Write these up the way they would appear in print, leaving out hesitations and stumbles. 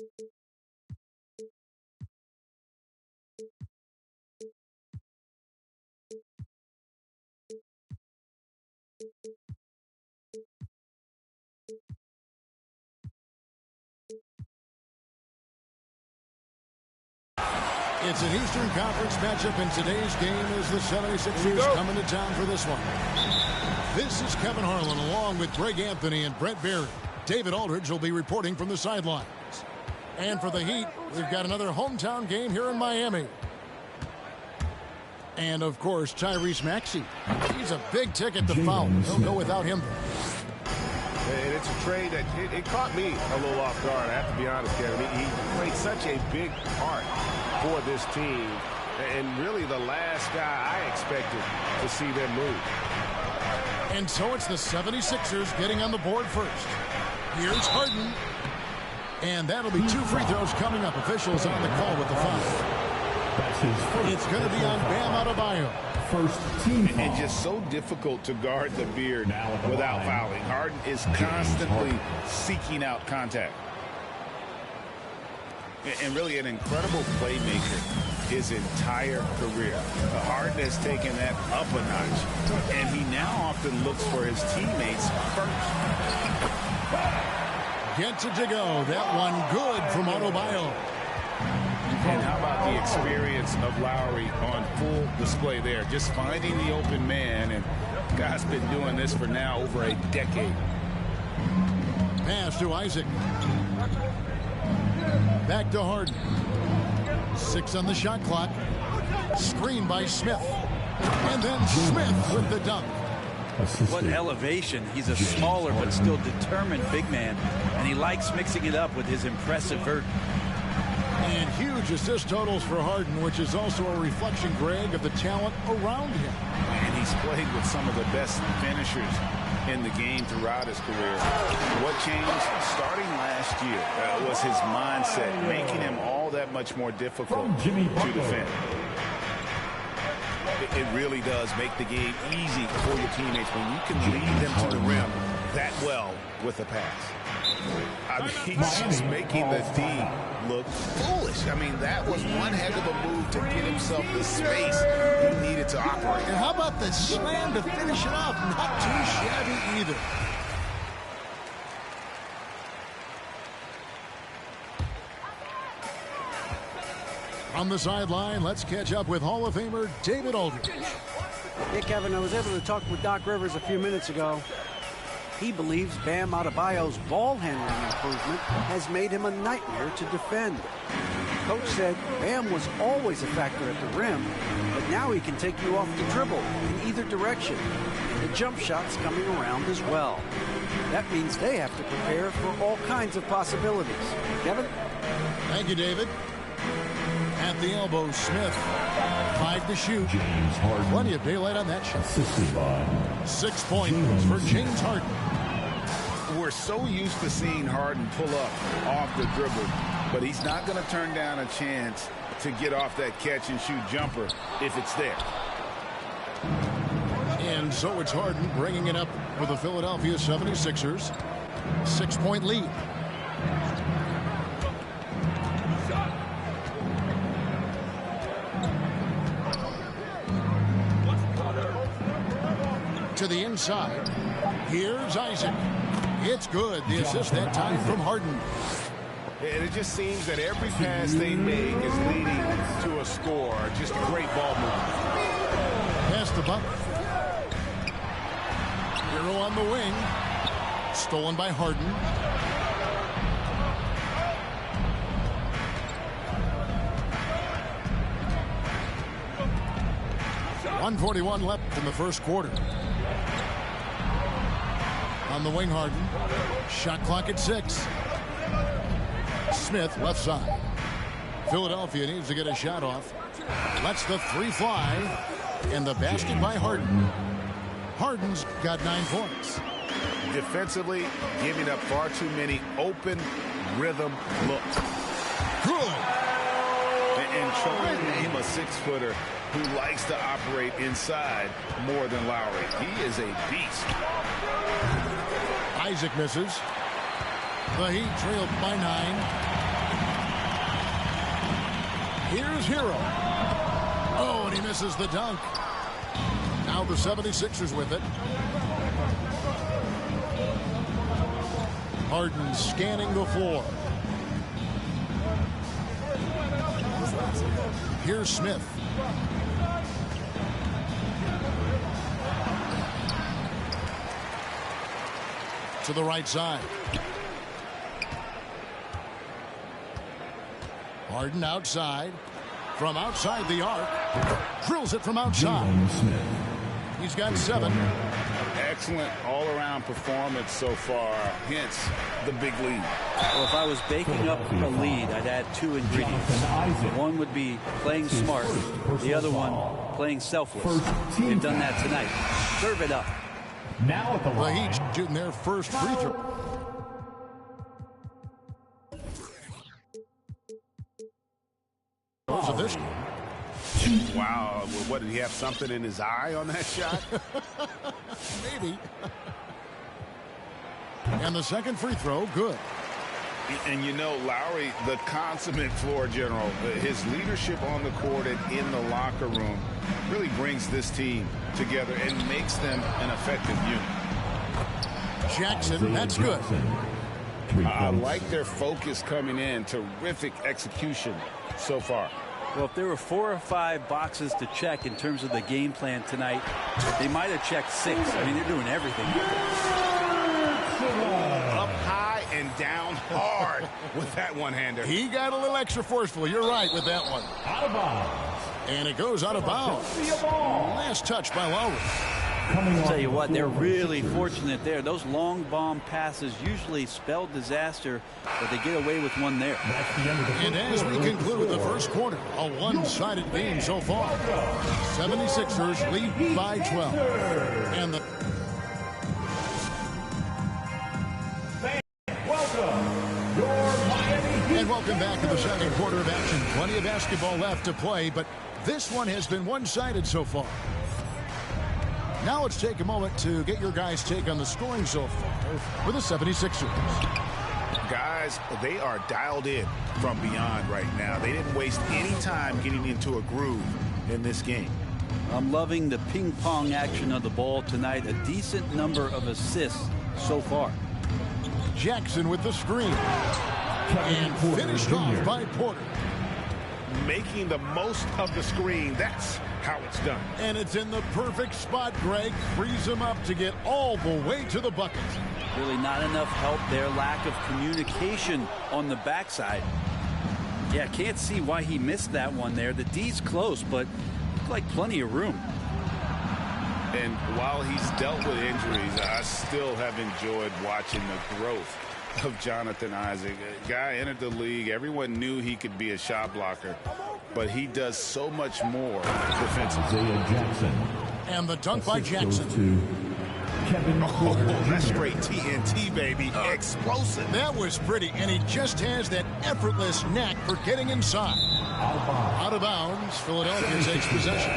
It's an Eastern Conference matchup, and today's game is the 76ers coming to town for this one. This is Kevin Harlan along with Greg Anthony and Brent Barry. David Aldridge will be reporting from the sidelines. And for the Heat, we've got another hometown game here in Miami. And, of course, Tyrese Maxey. He's a big ticket to foul. They'll go without him. And it's a trade that it caught me a little off guard, I have to be honest, Kevin. He played such a big part for this team, and really the last guy I expected to see them move. And so it's the 76ers getting on the board first. Here's Harden. And that'll be 2 free throws coming up. Officials on the call with the foul. It's going to be on Bam Adebayo. First team foul. And just so difficult to guard the beard without fouling. Harden is constantly seeking out contact. And really an incredible playmaker his entire career. Harden has taken that up a notch, and he now often looks for his teammates first. Gets it to go. That one good from Adebayo. And how about the experience of Lowry on full display there? Just finding the open man, and guy's been doing this for now over a decade. Pass to Isaac. Back to Harden. 6 on the shot clock. Screen by Smith. And then Smith with the dunk. What elevation. He's a smaller but still determined big man, and he likes mixing it up with his impressive vert. And huge assist totals for Harden, which is also a reflection, Greg, of the talent around him. And he's played with some of the best finishers in the game throughout his career. What changed starting last year was his mindset, making him all that much more difficult to defend. It really does make the game easy for your teammates when you can lead them to the rim that well with a pass. I mean, he's just making the D look foolish. I mean, that was one heck of a move to get himself the space he needed to operate. And how about the slam to finish it off? Not too shabby either. On the sideline, let's catch up with Hall of Famer David Aldridge. Yeah, Kevin, I was able to talk with Doc Rivers a few minutes ago. He believes Bam Adebayo's ball handling improvement has made him a nightmare to defend. Coach said Bam was always a factor at the rim, but now he can take you off the dribble in either direction. The jump shot's coming around as well. That means they have to prepare for all kinds of possibilities. Kevin? Thank you, David. At the elbow, Smith. 5 to shoot. James Harden. Plenty of daylight on that shot. Assisted by 6 points for James Harden. We're so used to seeing Harden pull up off the dribble, but he's not going to turn down a chance to get off that catch-and-shoot jumper if it's there. And so it's Harden bringing it up for the Philadelphia 76ers. 6-point lead. To the inside. Here's Isaac. It's good. The assist that time from Harden. And it just seems that every pass they make is leading to a score. Just a great ball movement. Pass to Butler. Hero on the wing. Stolen by Harden. .141 left in the first quarter. On the wing, Harden. Shot clock at 6. Smith left side. Philadelphia needs to get a shot off. Lets the 3 fly. And the basket by Harden. Harden's got 9 points. Defensively, giving up far too many open rhythm looks. Good. And trying to name a 6-footer who likes to operate inside more than Lowry. He is a beast. Isaac misses. The Heat trailed by 9. Here's Hero. Oh, and he misses the dunk. Now the 76ers with it. Harden scanning the floor. Here's Smith. To the right side. Harden outside. From outside the arc. Drills it from outside. He's got 7. Excellent all-around performance so far, hence the big lead. Well, if I was baking up a lead, I'd add 2 ingredients. One would be playing smart, the other one playing selfless. They've done that tonight. Serve it up. Now at the line. The Heat shooting their first free throw. Of this game. Wow, what, did he have something in his eye on that shot? Maybe. And the second free throw, good. And you know, Lowry, the consummate floor general, his leadership on the court and in the locker room really brings this team together and makes them an effective unit. Jackson, that's good. I like their focus coming in. Terrific execution so far. Well, if there were 4 or 5 boxes to check in terms of the game plan tonight, they might have checked 6. I mean, they're doing everything. Up high and down hard with that one-hander. He got a little extra forceful. You're right with that one. Out of bounds. And it goes out of bounds. Last touch by Lowry. I'll tell you what, they're really fortunate there. Those long bomb passes usually spell disaster, but they get away with one there. And as we conclude the first quarter, a one-sided game so far. 76ers lead by 12. And the welcome back to the second quarter of action. Plenty of basketball left to play, but this one has been one-sided so far. Now let's take a moment to get your guys' take on the scoring so far for the 76ers. Guys, they are dialed in from beyond right now. They didn't waste any time getting into a groove in this game. I'm loving the ping-pong action of the ball tonight. A decent number of assists so far. Jackson with the screen. And finished off by Porter. Making the most of the screen. That's how it's done. And it's in the perfect spot. Greg frees him up to get all the way to the bucket. Really not enough help there. Lack of communication on the backside. Yeah, can't see why he missed that one there. The D's close, but looked like plenty of room. And while he's dealt with injuries, I still have enjoyed watching the growth of Jonathan Isaac. A guy entered the league. Everyone knew he could be a shot blocker, but he does so much more defensively. Jackson. And the dunk by Jackson. That's straight TNT, baby. Explosive. That was pretty, and he just has that effortless knack for getting inside. Out of bounds. Philadelphia takes possession.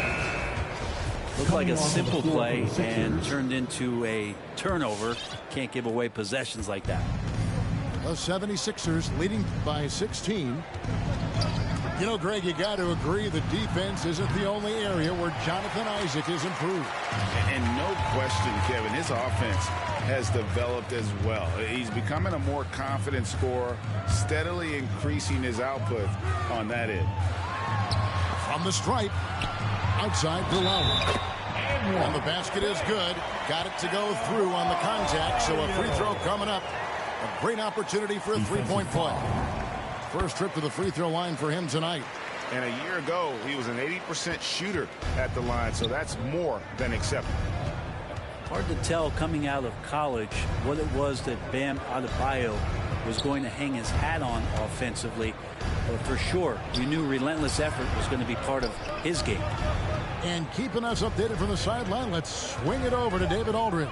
Looked like a simple play and turned into a turnover. Can't give away possessions like that. The 76ers leading by 16. You know, Greg, you got to agree the defense isn't the only area where Jonathan Isaac is improved. And no question, Kevin, his offense has developed as well. He's becoming a more confident scorer, steadily increasing his output on that end. From the stripe, outside to Lowry. And the basket is good. Got it to go through on the contact, so a free throw coming up. A great opportunity for a three-point play. First trip to the free throw line for him tonight. And a year ago, he was an 80% shooter at the line, so that's more than acceptable. Hard to tell coming out of college what it was that Bam Adebayo was going to hang his hat on offensively. But for sure, you knew relentless effort was going to be part of his game. And keeping us updated from the sideline, let's swing it over to David Aldridge.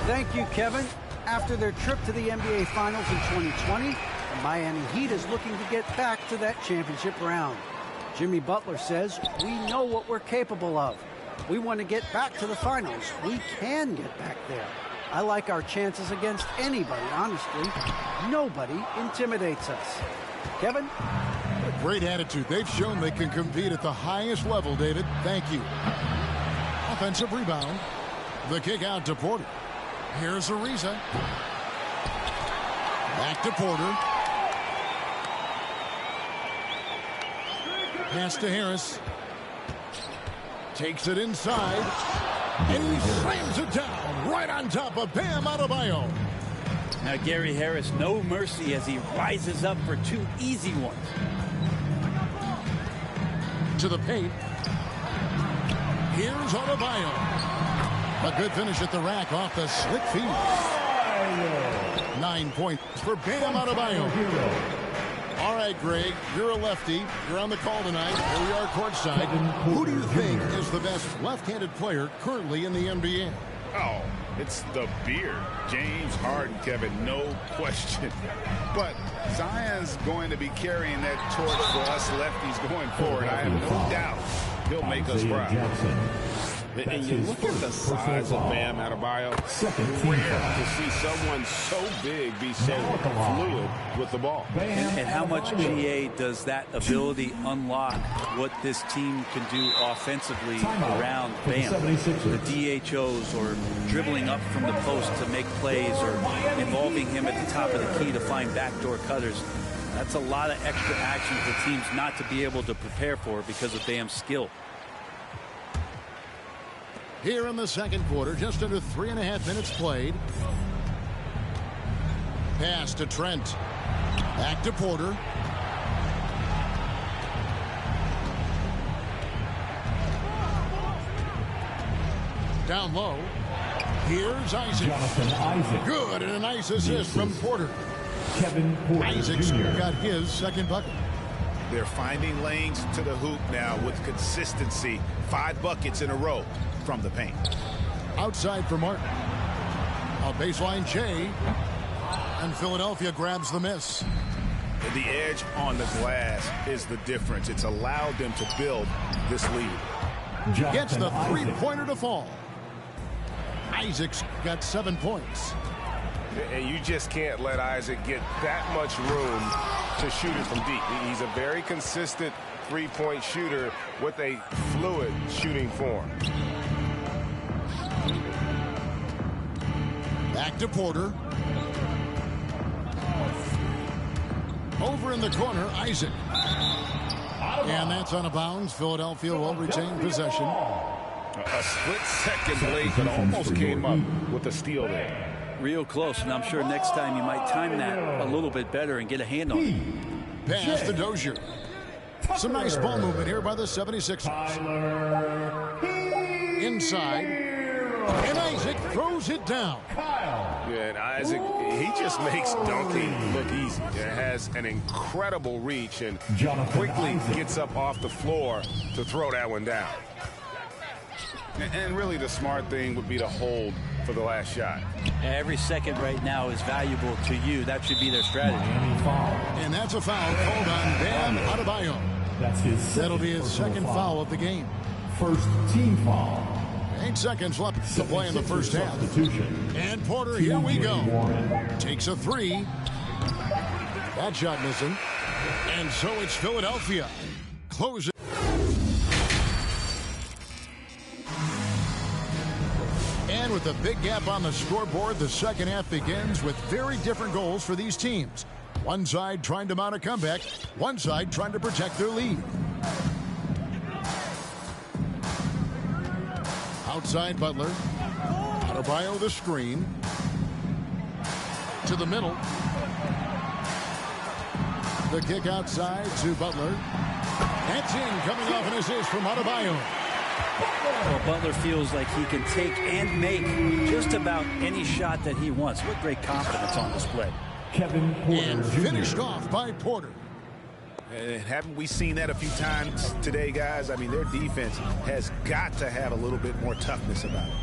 Thank you, Kevin. After their trip to the NBA Finals in 2020, the Miami Heat is looking to get back to that championship round. Jimmy Butler says, we know what we're capable of. We want to get back to the finals. We can get back there. I like our chances against anybody, honestly. Nobody intimidates us. Kevin? A great attitude. They've shown they can compete at the highest level, David. Thank you. Offensive rebound. The kick out to Porter. Here's Ariza. Back to Porter. Pass to Harris. Takes it inside. And he slams it down right on top of Bam Adebayo. Now Gary Harris, no mercy as he rises up for two easy ones. To the paint. Here's Adebayo. A good finish at the rack off the slick feed. 9 points for Bam Adebayo. All right, Greg, you're a lefty. You're on the call tonight. Here we are courtside. Who do you think is the best left-handed player currently in the NBA? Oh, it's the beard. James Harden, Kevin, no question. But Zion's going to be carrying that torch for us lefties going forward. I have no doubt he'll make us proud. And you look at the size of Bam Adebayo. Rare to see someone so big be so fluid with the ball. And how much, GA, does that ability unlock what this team can do offensively around Bam? The DHOs or dribbling up from the post to make plays or involving him at the top of the key to find backdoor cutters. That's a lot of extra action for teams not to be able to prepare for because of Bam's skill. Here in the second quarter, just under 3.5 minutes played. Pass to Trent. Back to Porter. Down low. Here's Isaac. Jonathan Isaac. Good, and a nice assist from Porter. Kevin Porter Isaac's Jr. got his second bucket. They're finding lanes to the hoop now with consistency. 5 buckets in a row from the paint. Outside for Martin. A baseline Jay. And Philadelphia grabs the miss. The edge on the glass is the difference. It's allowed them to build this lead. Gets the three-pointer to fall. Isaac's got 7 points. And you just can't let Isaac get that much room to shoot it from deep. He's a very consistent three-point shooter with a fluid shooting form. Back to Porter. Over in the corner, Isaac. And that's out of bounds. Philadelphia will retain possession. A split second late, but almost came up with a steal there. Real close, and I'm sure next time you might time that a little bit better and get a hand on it. Pass to Dozier. Some nice ball movement here by the 76ers. Inside. And Isaac throws it down. Yeah, and Isaac, he just makes dunking look easy. It has an incredible reach and quickly gets up off the floor to throw that one down. And really the smart thing would be to hold for the last shot. Every second right now is valuable to you. That should be their strategy. And that's a foul called on Bam Adebayo. That'll be his second foul of the game. First team foul. 8 seconds left to play in the first half. And Porter, here we go. Takes a three. That shot missing. And so it's Philadelphia. Close it. And with a big gap on the scoreboard, the second half begins with very different goals for these teams. One side trying to mount a comeback, one side trying to protect their lead. Outside Butler. Adebayo the screen. To the middle. The kick outside to Butler. That's in, coming off an assist from Adebayo. Well, Butler feels like he can take and make just about any shot that he wants. What great confidence on display. Kevin Porter And Jr. finished off by Porter. Haven't we seen that a few times today, guys? I mean, their defense has got to have a little bit more toughness about it.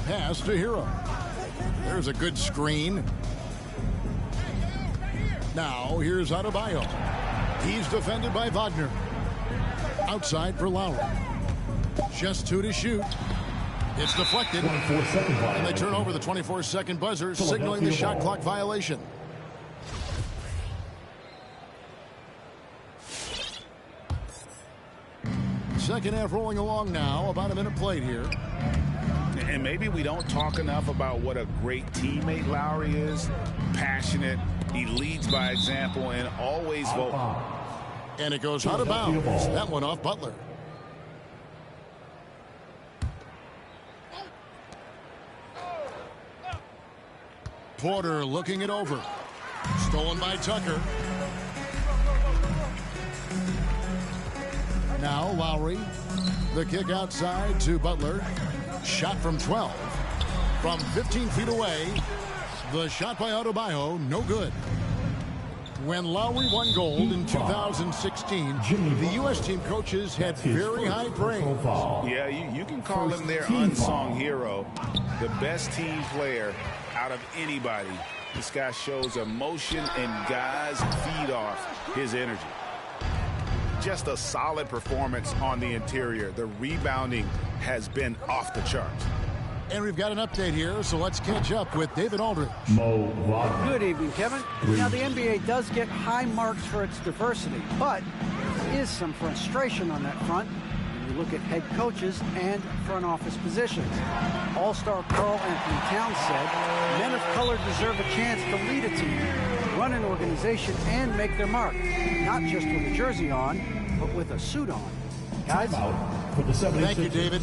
Pass to Hero. There's a good screen. Now here's Adebayo. He's defended by Wagner. Outside for Lowry. Just 2 to shoot. It's deflected. And they turn over the 24-second buzzer, signaling the shot clock violation. Second half rolling along now. About a minute played here. And maybe we don't talk enough about what a great teammate Lowry is. Passionate. He leads by example and always vocal. And it goes out of bounds. That one off Butler. Porter looking it over. Stolen by Tucker. Now Lowry. The kick outside to Butler. Shot from 12. From 15 feet away. The shot by Adebayo, no good. When Lowry won gold in 2016, the U.S. team coaches had very high praise. Yeah, you can call him their unsung hero. The best team player out of anybody. This guy shows emotion, and guys feed off his energy. Just a solid performance on the interior. The rebounding has been off the charts. And we've got an update here, so let's catch up with David Aldridge. Good evening, Kevin. Now, the NBA does get high marks for its diversity, but there is some frustration on that front when you look at head coaches and front office positions. All-star Karl Anthony Towns said, men of color deserve a chance to lead a team, run an organization, and make their mark, not just with a jersey on, but with a suit on. Guys? For the 76ers. Thank you, David.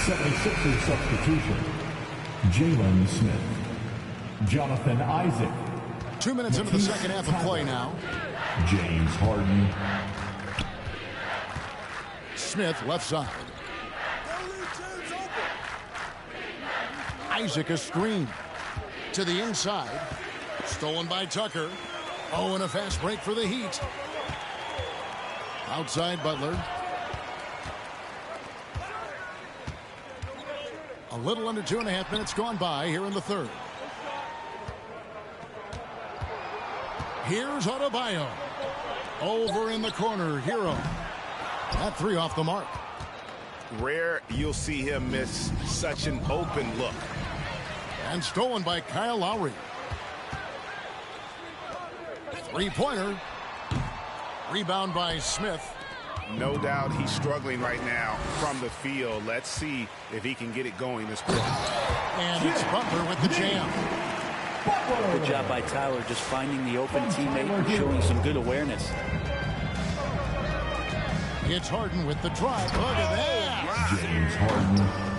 '76ers substitution. Jalen Smith. Jonathan Isaac. 2 minutes into the second half of play now. James Harden. Smith left side. Isaac a screen. To the inside. Stolen by Tucker. Oh, and a fast break for the Heat. Outside Butler. A little under 2.5 minutes gone by here in the third. Here's Adebayo. Over in the corner, Hero. That three off the mark. Rare you'll see him miss such an open look. And stolen by Kyle Lowry. Three-pointer. Rebound by Smith. No doubt he's struggling right now from the field. Let's see if he can get it going this quarter. And it's Butler with the jam. Good job by Tyler just finding the open teammate and showing some good awareness. It's Harden with the drive. Look at that. James Harden.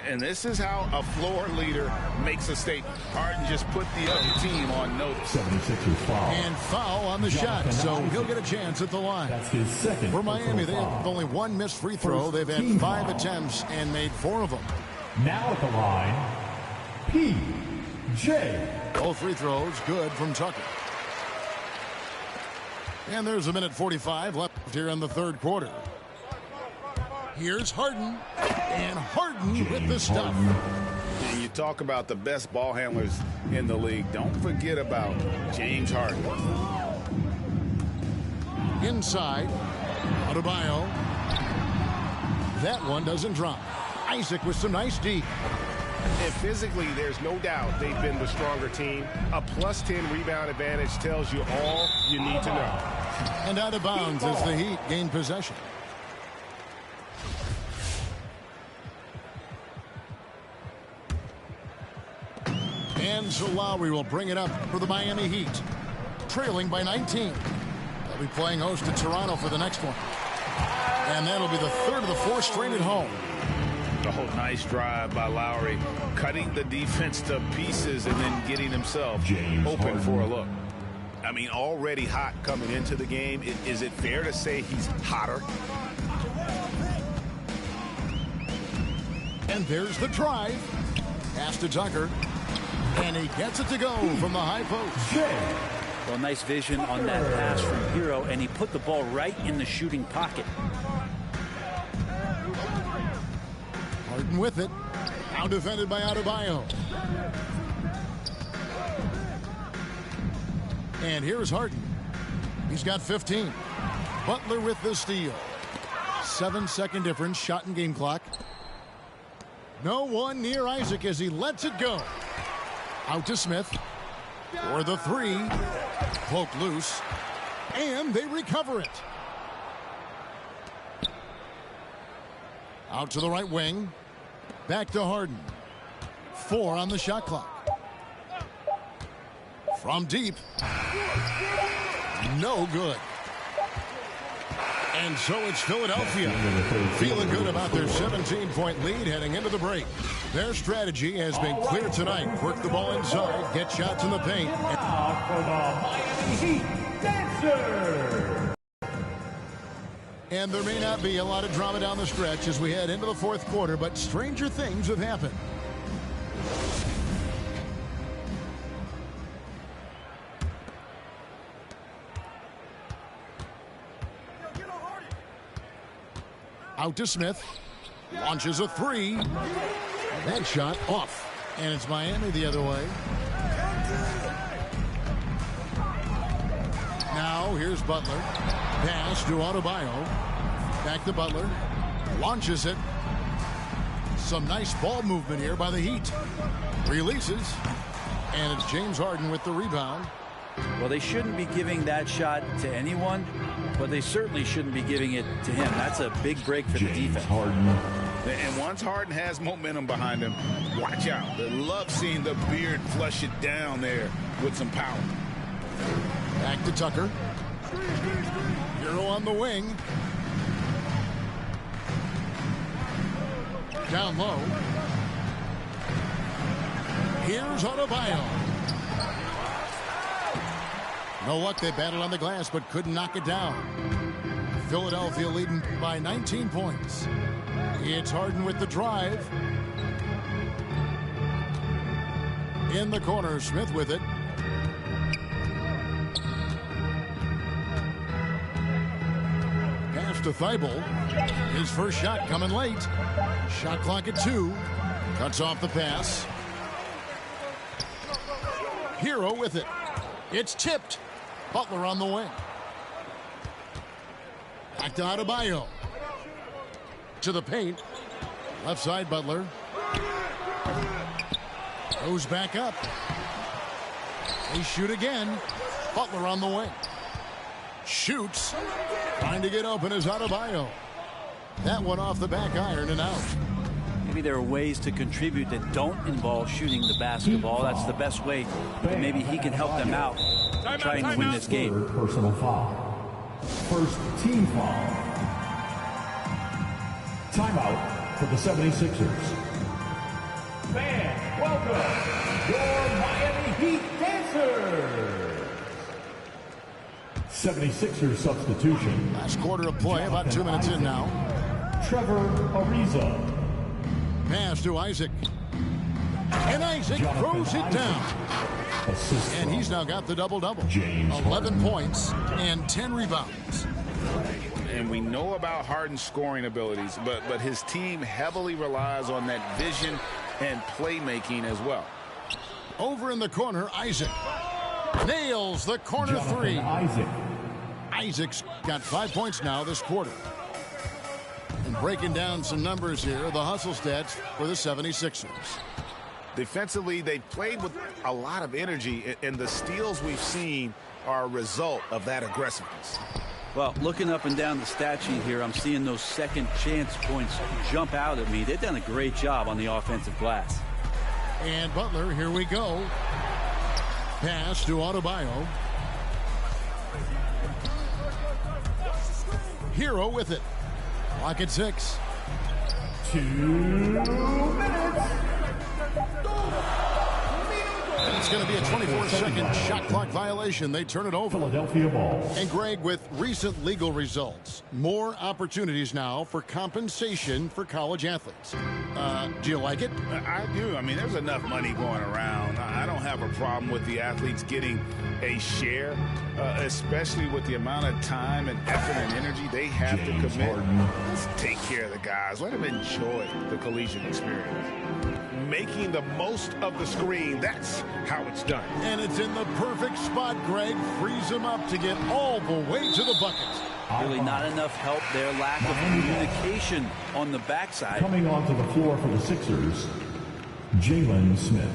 And this is how a floor leader makes a statement. Harden just put the other team on notice. 76ers foul. And foul on the shot, so he'll get a chance at the line. That's his second. For Miami, they have only one missed free throw. They've had 5 attempts and made 4 of them. Now at the line, P.J. Both free throws good from Tucker. And there's 1:45 left here in the third quarter. Here's Harden. And Harden with the stuff. And you talk about the best ball handlers in the league. Don't forget about James Harden. Inside. Adebayo. That one doesn't drop. Isaac with some nice D. And physically, there's no doubt they've been the stronger team. A +10 rebound advantage tells you all you need to know. And out of bounds as the Heat gain possession. And so Lowry will bring it up for the Miami Heat. Trailing by 19. They'll be playing host to Toronto for the next one. And that'll be the third of the 4 straight at home. Oh, nice drive by Lowry. Cutting the defense to pieces and then getting himself open for a look. I mean, already hot coming into the game. Is it fair to say he's hotter? And there's the drive. Pass to Tucker. And he gets it to go from the high post. Well, nice vision on that pass from Hero, and he put the ball right in the shooting pocket. Harden with it. Now defended by Adebayo. And here's Harden. He's got 15. Butler with the steal. 7-second difference. Shot and game clock. No one near Isaac as he lets it go. Out to Smith for the three. Poke loose. And they recover it. Out to the right wing. Back to Harden. 4 on the shot clock. From deep. No good. And so it's Philadelphia feeling good about their 17-point lead heading into the break. Their strategy has been clear tonight. Work the ball inside, get shots in the paint. For the Miami Heat, Dancer. And there may not be a lot of drama down the stretch as we head into the fourth quarter, but stranger things have happened. Out to Smith. Launches a three. That shot off. And it's Miami the other way. Now here's Butler. Pass to Adebayo. Back to Butler. Launches it. Some nice ball movement here by the Heat. Releases. And it's James Harden with the rebound. Well, they shouldn't be giving that shot to anyone, but they certainly shouldn't be giving it to him. That's a big break for the defense. Harden. And once Harden has momentum behind him, watch out. They love seeing the beard flush it down there with some power. Back to Tucker. Hero on the wing. Down low. Here's Adebayo. No luck, they battled on the glass but couldn't knock it down. Philadelphia leading by 19 points. It's Harden with the drive. In the corner, Smith with it. Pass to Thibault. His first shot coming late. Shot clock at 2. Cuts off the pass. Hero with it. It's tipped. Butler on the wing. Back to Adebayo. To the paint. Left side, Butler. Goes back up. They shoot again. Butler on the wing. Shoots. Trying to get open is Adebayo. That one off the back iron and out. Maybe there are ways to contribute that don't involve shooting the basketball. That's the best way. But maybe he can help them out trying to win this game. Third personal foul. First team foul. Timeout for the 76ers. Fans, welcome your Miami Heat Dancers. 76ers substitution. Last quarter of play, about 2 minutes in now. Trevor Ariza. Pass to Isaac. And Isaac throws it down. And he's now got the double-double. 11 points and 10 rebounds. And we know about Harden's scoring abilities, but his team heavily relies on that vision and playmaking as well. Over in the corner, Isaac nails the corner three. Isaac's got 5 points now this quarter. And breaking down some numbers here, the hustle stats for the 76ers. Defensively, they played with a lot of energy, and the steals we've seen are a result of that aggressiveness. Well, looking up and down the stat sheet here, I'm seeing those second chance points jump out at me. They've done a great job on the offensive glass. And Butler, here we go. Pass to Adebayo. Hero with it. Clock at 6. 2 minutes. And it's going to be a 24-second shot clock violation. They turn it over. Philadelphia ball. And Greg, with recent legal results, more opportunities now for compensation for college athletes. Do you like it? I do. I mean, there's enough money going around. I don't have a problem with the athletes getting a share, especially with the amount of time and effort and energy they have to commit. Let's take care of the guys. Let them enjoy the collegiate experience. making the most of the screen. That's how it's done. And it's in the perfect spot, Greg. Frees him up to get all the way to the bucket. Really not enough help there. Lack of communication on the backside. Coming onto the floor for the Sixers, Jalen Smith.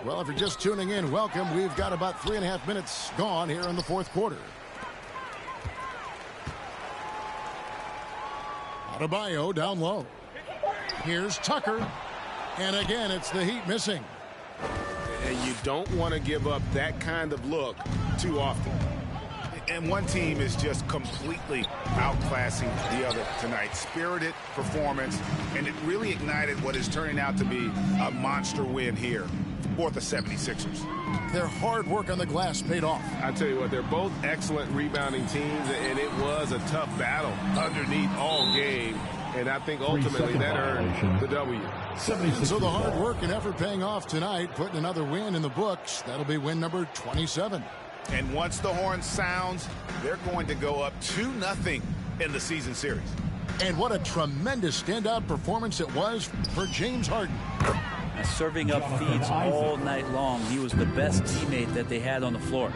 Well, if you're just tuning in, welcome. We've got about 3.5 minutes gone here in the fourth quarter. Adebayo down low. Here's Tucker. And again, it's the Heat missing. And you don't want to give up that kind of look too often. And one team is just completely outclassing the other tonight. Spirited performance, and it really ignited what is turning out to be a monster win here for the 76ers. Their hard work on the glass paid off. I tell you what, they're both excellent rebounding teams, and it was a tough battle underneath all game. And I think ultimately that earned the W. And so the hard work and effort paying off tonight, putting another win in the books. That'll be win number 27. And once the horn sounds, they're going to go up 2-0 in the season series. And what a tremendous standout performance it was for James Harden. Serving up feeds all night long. He was the best teammate that they had on the floor.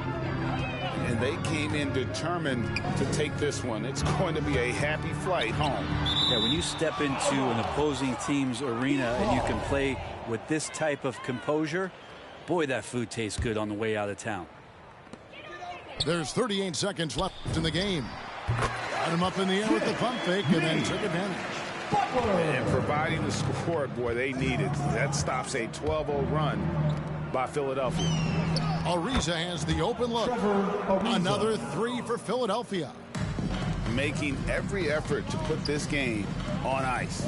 And they came in determined to take this one. It's going to be a happy flight home. Yeah, when you step into an opposing team's arena and you can play with this type of composure, boy, that food tastes good on the way out of town. There's 38 seconds left in the game. Got him up in the air with the pump fake and then took advantage. And providing the score, boy, they needed. That stops a 12-0 run by Philadelphia. Ariza has the open look. Another three for Philadelphia. Making every effort to put this game on ice.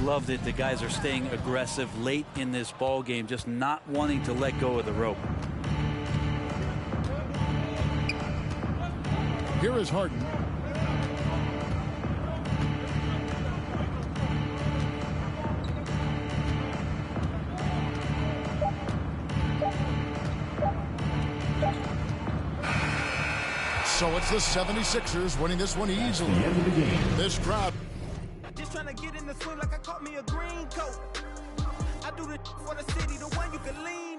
Loved it. The guys are staying aggressive late in this ball game, just not wanting to let go of the rope. Here is Harden. So it's the 76ers winning this one easily. The end of the game. This crowd. Just trying to get in the swing like I caught me a green coat. I do the for the city, the one you can lean